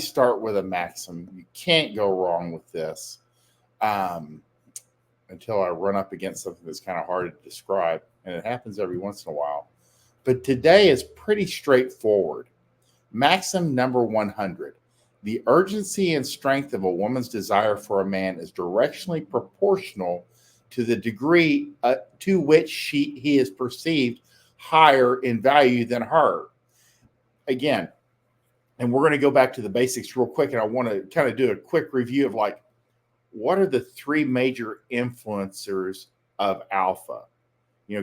Start with a maxim. You can't go wrong with this um, until I run up against something that's kind of hard to describe. And it happens every once in a while. But today is pretty straightforward. Maxim number 100. The urgency and strength of a woman's desire for a man is directionally proportional to the degree to which he is perceived higher in value than her. Again, and we're going to go back to the basics real quick. And I want to kind of do a quick review of like, what are the three major influencers of alpha?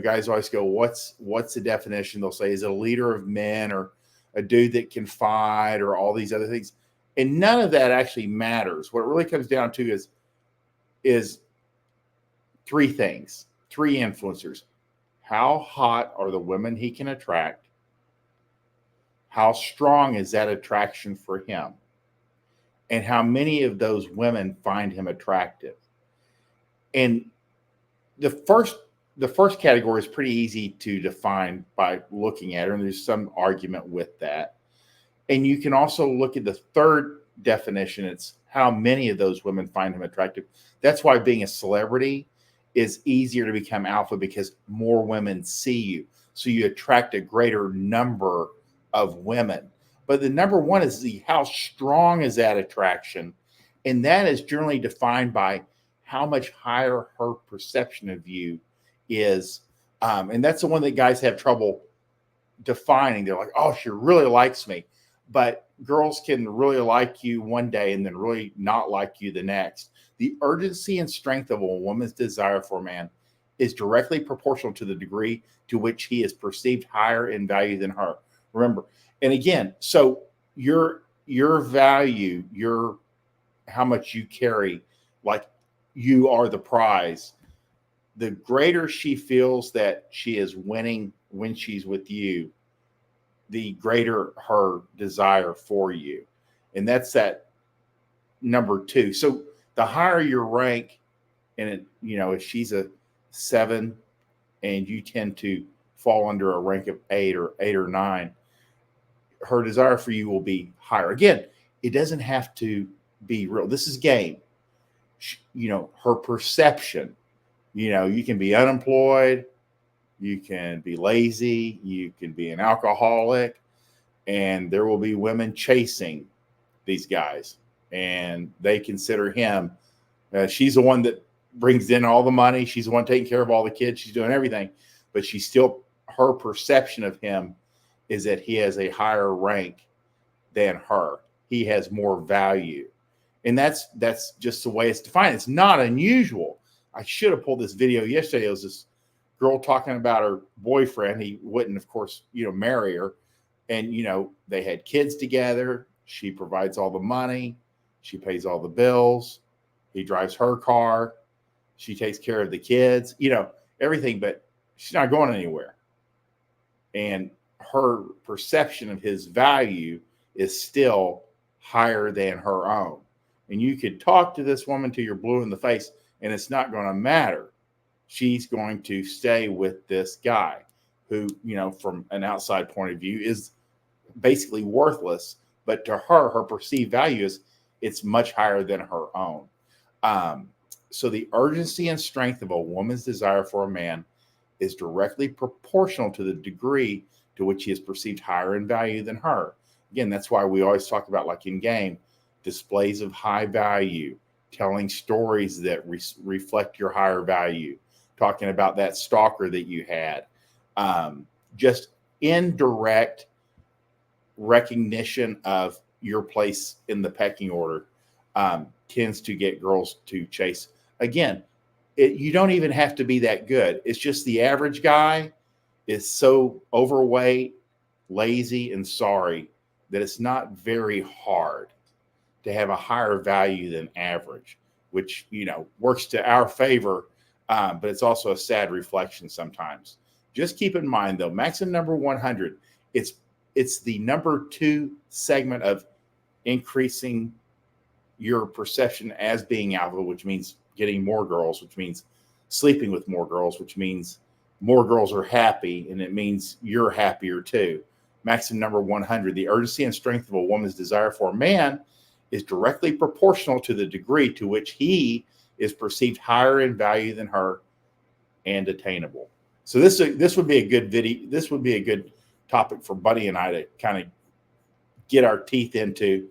Guys always go, what's the definition? They'll say, is it a leader of men or a dude that can fight or all these other things? And none of that actually matters. What it really comes down to is three things, three influencers. How hot are the women he can attract? How strong is that attraction for him? And how many of those women find him attractive? And the first category is pretty easy to define by looking at her, and there's some argument with that. And you can also look at the third definition. It's how many of those women find him attractive. That's why being a celebrity is easier to become alpha, because more women see you. So you attract a greater number of women. But the number one is how strong is that attraction? And that is generally defined by how much higher her perception of you is. And that's the one that guys have trouble defining. They're like, oh, she really likes me. But girls can really like you one day and then really not like you the next. The urgency and strength of a woman's desire for a man is directly proportional to the degree to which he is perceived higher in value than her. Remember, and again, so your value, how much you carry, like you are the prize. The greater she feels that she is winning when she's with you, the greater her desire for you. And that's that number two. So the higher your rank, and if she's a 7 and you tend to fall under a rank of 8 or 9, her desire for you will be higher. Again, it doesn't have to be real. This is game. Her perception, you can be unemployed, you can be lazy, you can be an alcoholic, and there will be women chasing these guys, and they consider him, she's the one that brings in all the money. She's the one taking care of all the kids. She's doing everything, but her perception of him is that he has a higher rank than her. He has more value. And that's just the way it's defined. It's not unusual. I should have pulled this video yesterday. It was this girl talking about her boyfriend. He wouldn't, of course, marry her. And, they had kids together. She provides all the money. She pays all the bills. He drives her car. She takes care of the kids, everything, but she's not going anywhere. And her perception of his value is still higher than her own. And you could talk to this woman till you're blue in the face, and it's not going to matter. She's going to stay with this guy who, from an outside point of view, is basically worthless. But to her perceived value is it's much higher than her own. So the urgency and strength of a woman's desire for a man is directly proportional to the degree to which he is perceived higher in value than her. Again, that's why we always talk about, like in game, displays of high value, telling stories that reflect your higher value, talking about that stalker that you had. Just indirect recognition of your place in the pecking order tends to get girls to chase. Again, you don't even have to be that good. It's just the average guy is so overweight, lazy, and sorry that it's not very hard to have a higher value than average, which, works to our favor, but it's also a sad reflection sometimes. Just keep in mind, though, Maxim number 100, it's the number 2 segment of increasing your perception as being alpha, which means getting more girls, which means sleeping with more girls, which means more girls are happy, and it means you're happier too. Maxim number 100. The urgency and strength of a woman's desire for a man is directly proportional to the degree to which he is perceived higher in value than her and attainable. So this would be a good video. This would be a good topic for Buddy and I to kind of get our teeth into,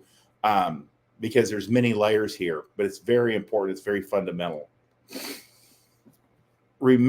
because there's many layers here, but it's very important. It's very fundamental. Remember